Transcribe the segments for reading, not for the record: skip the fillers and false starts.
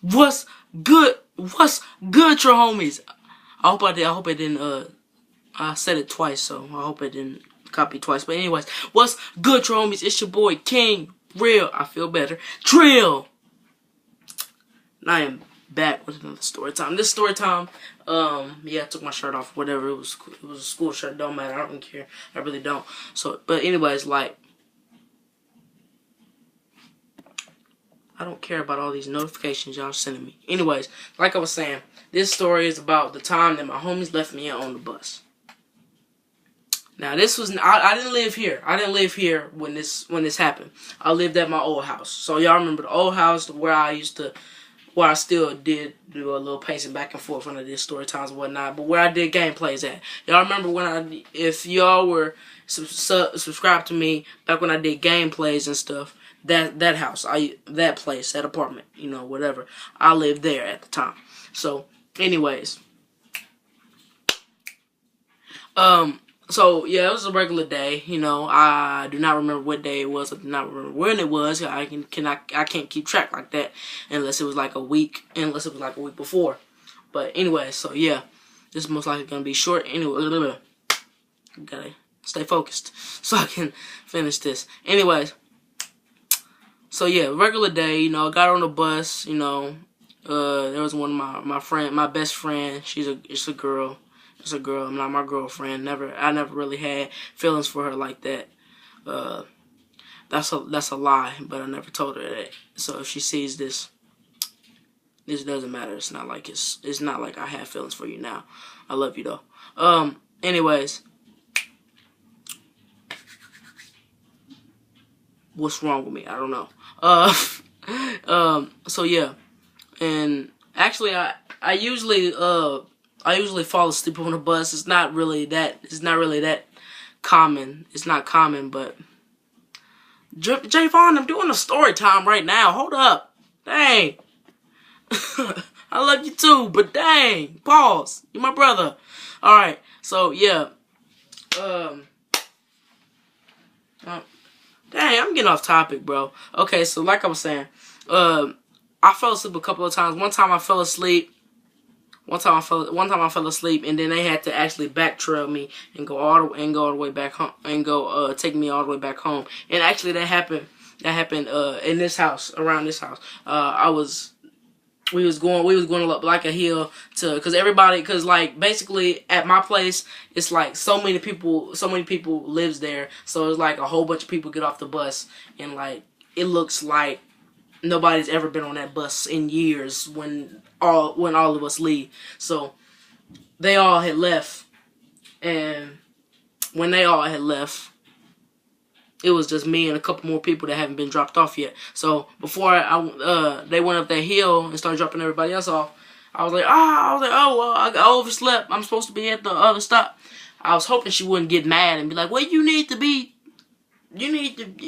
What's good? What's good, your homies? I hope I didn't. I said it twice, so I hope I didn't copy twice. But anyways, what's good, your homies? It's your boy King Real. I feel better. Trill. And I am back with another story time. This story time, yeah, I took my shirt off. Whatever. It was a school shirt. Don't matter. I don't care. I really don't. So, but anyways, like, I don't care about all these notifications y'all sending me. Anyways, like I was saying, this story is about the time that my homies left me on the bus. Now this was I didn't live here. I didn't live here when this happened. I lived at my old house. So y'all remember the old house where I still did do a little pacing back and forth when I did story times and whatnot, but where I did gameplays at. Y'all remember if y'all were subscribed to me back when I did gameplays and stuff. That house, that place, that apartment, whatever. I lived there at the time. So, anyways, so yeah, it was a regular day. I do not remember what day it was. I do not remember when it was. I can't keep track like that unless it was like a week before. But anyway, so yeah, this is most likely gonna be short. Anyway, gotta stay focused so I can finish this. Anyways. So yeah, regular day, I got on the bus, there was one of my best friend, it's a girl, not my girlfriend, I never really had feelings for her like that. That's a lie, but I never told her that. So if she sees this doesn't matter. It's not like I have feelings for you now. I love you though. Anyways. What's wrong with me? I don't know. So yeah, and actually, I usually fall asleep on the bus. It's not really that common. It's not common, but Javon, I'm doing a story time right now. Hold up, dang. I love you too, but dang, pause. You're my brother. All right, so yeah, dang, I'm getting off topic, bro. Okay, so like I was saying, I fell asleep a couple of times. One time I fell asleep, and then they had to actually back trail me and go all the way back home and go take me all the way back home. And actually, that happened in this house, around this house. We was going up like a hill cause like basically at my place it's like so many people lives there, so it's like a whole bunch of people get off the bus and like it looks like nobody's ever been on that bus in years when all of us leave. So they all had left, and when they all had left, it was just me and a couple more people that haven't been dropped off yet. So before they went up that hill and started dropping everybody else off, I was like, oh well, I overslept. I'm supposed to be at the other stop. I was hoping she wouldn't get mad and be like, well, you need to,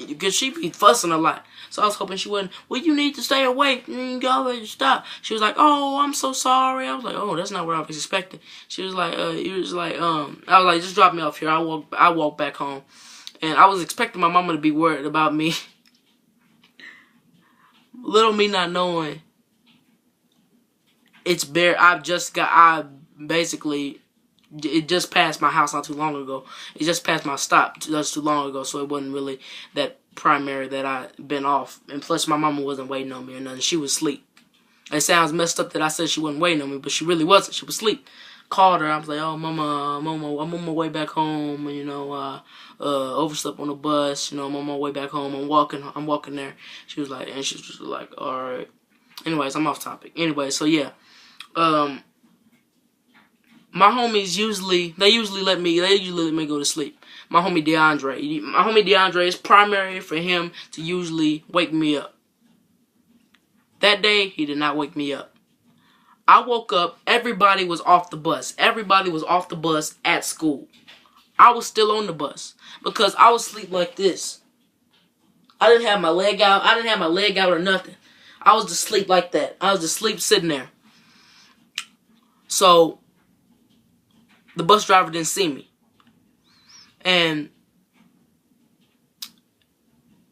because she be fussing a lot. So I was hoping she wouldn't. Well, you need to stay awake. Go ahead and stop. She was like, oh, I'm so sorry. I was like, oh, that's not what I was expecting. She was like, I was like, just drop me off here. I walk back home. And I was expecting my mama to be worried about me. Little me not knowing. It just passed my house not too long ago. It just passed my stop just too long ago, so it wasn't really that primary that I'd been off. And plus, my mama wasn't waiting on me or nothing. She was asleep. It sounds messed up that I said she wasn't waiting on me, but she really wasn't. She was asleep. Called her. I was like, oh, mama, I'm on my way back home. Overslept on the bus. I'm on my way back home. I'm walking there. She was just like, all right. Anyways, I'm off topic. Anyway, so yeah. My homies usually let me go to sleep. My homie DeAndre, it's primary for him to usually wake me up. That day, he did not wake me up. I woke up, everybody was off the bus. Everybody was off the bus at school. I was still on the bus because I was asleep like this. I didn't have my leg out. Or nothing. I was just asleep like that. I was just asleep sitting there. So the bus driver didn't see me. And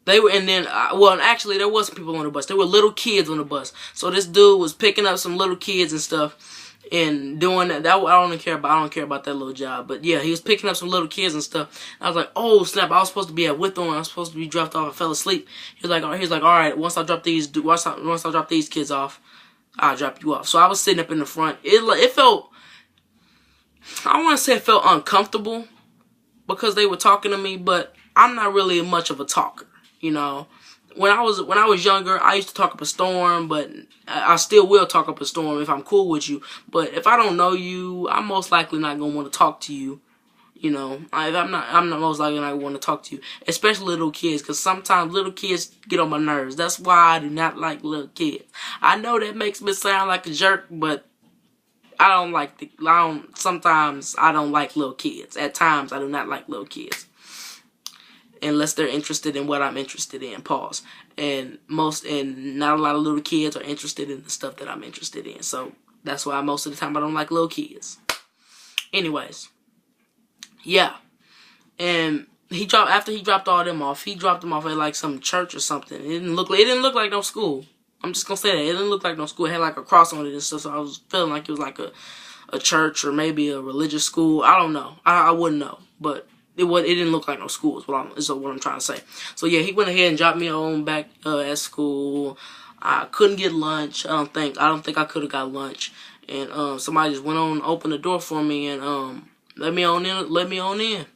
They were, and then, well, actually, there wasn't people on the bus. There were little kids on the bus. So this dude was picking up some little kids and stuff, and doing that. I don't care about that little job. But yeah, he was picking up some little kids and stuff. I was like, oh snap! I was supposed to be with them. I was supposed to be dropped off. I fell asleep. He was like, all right. Once I drop these kids off, I'll drop you off. So I was sitting up in the front. It felt, I want to say it felt uncomfortable because they were talking to me, but I'm not really much of a talker. You know, when I was younger, I used to talk up a storm, but I still will talk up a storm if I'm cool with you. But if I don't know you, I'm most likely not gonna want to talk to you. You know, I'm not most likely not gonna want to talk to you, especially little kids, because sometimes little kids get on my nerves. That's why I do not like little kids. I know that makes me sound like a jerk, but sometimes I don't like little kids. At times, I do not like little kids. Unless they're interested in what I'm interested in, pause. And not a lot of little kids are interested in the stuff that I'm interested in. So that's why most of the time I don't like little kids. Anyways, yeah. And after he dropped all them off, he dropped them off at like some church or something. It didn't look like no school. I'm just gonna say that. It didn't look like no school. It had like a cross on it and stuff, so I was feeling like it was like a church or maybe a religious school. I don't know. I wouldn't know. But it didn't look like no school is what I'm trying to say. So yeah, he went ahead and dropped me on back at school. I couldn't get lunch. I don't think I could have got lunch. And somebody just went on and opened the door for me and let me on in.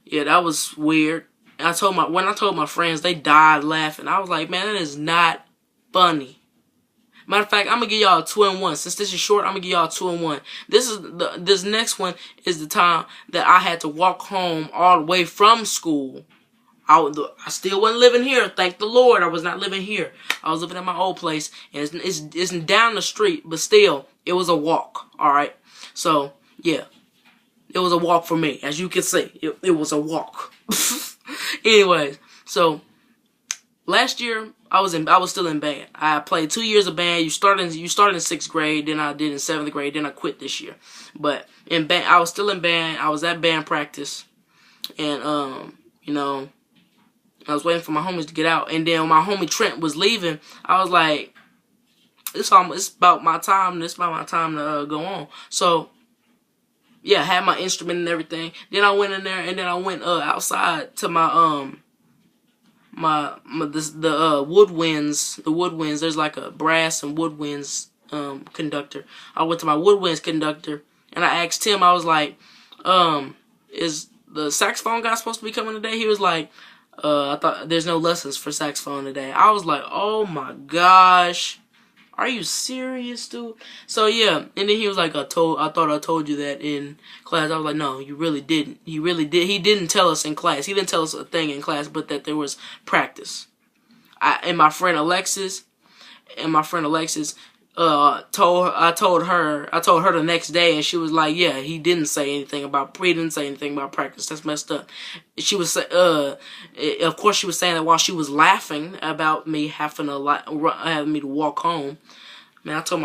Yeah, that was weird. And when I told my friends, they died laughing. I was like, man, that is not funny. Matter of fact, I'm gonna give y'all a 2-in-1. Since this is short, I'm gonna give y'all a 2-in-1. This next one is the time that I had to walk home all the way from school. I still wasn't living here. Thank the Lord, I was not living here. I was living at my old place, and it's down the street, but still, it was a walk. All right, so yeah, it was a walk for me, as you can see. It was a walk. Anyways, so last year, I was still in band. I played 2 years of band. You start in 6th grade, then I did in 7th grade, then I quit this year. But in band, I was still in band. I was at band practice, and you know, I was waiting for my homies to get out. And then when my homie Trent was leaving, I was like, it's about my time. It's about my time to go on. So yeah, I had my instrument and everything. Then I went in there, and then I went outside to my the woodwinds. There's like a brass and woodwinds conductor. I went to my woodwinds conductor and I asked him, I was like, is the saxophone guy supposed to be coming today? He was like, I thought there's no lessons for saxophone today. I was like, oh my gosh, are you serious, dude? So yeah, and then he was like, I thought I told you that in class. I was like, no, you really didn't. He really did. He didn't tell us in class. He didn't tell us a thing in class, but that there was practice. And my friend Alexis told her the next day, and she was like, yeah, he didn't say anything about practice. That's messed up. She was of course she was saying that while she was laughing about me having me to walk home. Man, I told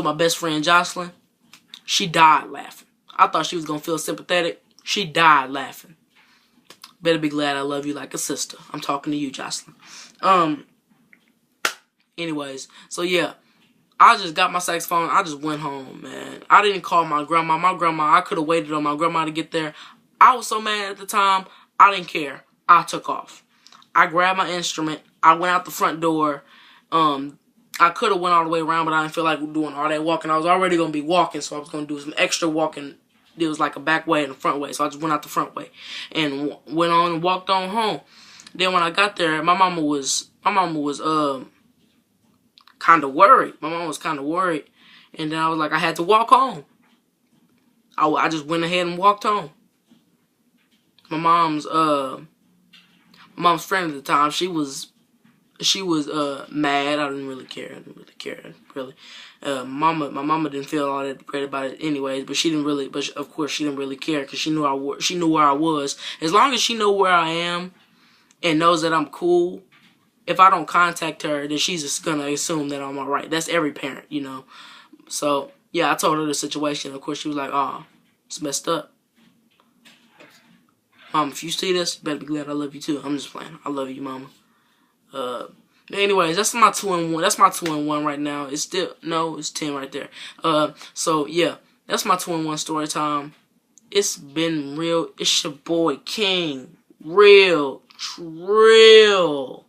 my best friend Jocelyn, she died laughing. I thought she was gonna feel sympathetic. She died laughing. Better be glad I love you like a sister. I'm talking to you, Jocelyn. Anyways, so yeah, I just got my saxophone. I just went home, man. I didn't call my grandma. I could have waited on my grandma to get there. I was so mad at the time. I didn't care. I took off. I grabbed my instrument. I went out the front door. I could have went all the way around, but I didn't feel like doing all that walking. I was already going to be walking, so I was going to do some extra walking. It was like a back way and a front way, so I just went out the front way and went on and walked on home. Then when I got there, my mama was kind of worried. My mom was kind of worried. And then I was like, I had to walk home. I just went ahead and walked home. My mom's friend at the time, she was mad. I didn't really care. Really. My mama didn't feel all that great about it anyways, but of course she didn't really care because she knew where I was. As long as she knew where I am and knows that I'm cool, if I don't contact her, then she's just gonna assume that I'm alright. That's every parent, you know. So yeah, I told her the situation. Of course, she was like, "Oh, it's messed up. Mom, if you see this, you better be glad I love you too." I'm just playing. I love you, Mama. Anyways, that's my 2-1. That's my 2-1 right now. It's still no, it's 10 right there. So yeah, that's my 2-1 story time. It's been real. It's your boy King, real Trill,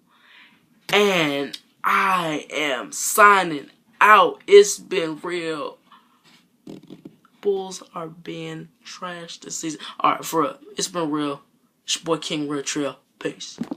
and I am signing out. It's been real. Bulls are being trashed this season. Alright, for real. It's been real. It's your boy King, real Trill. Peace.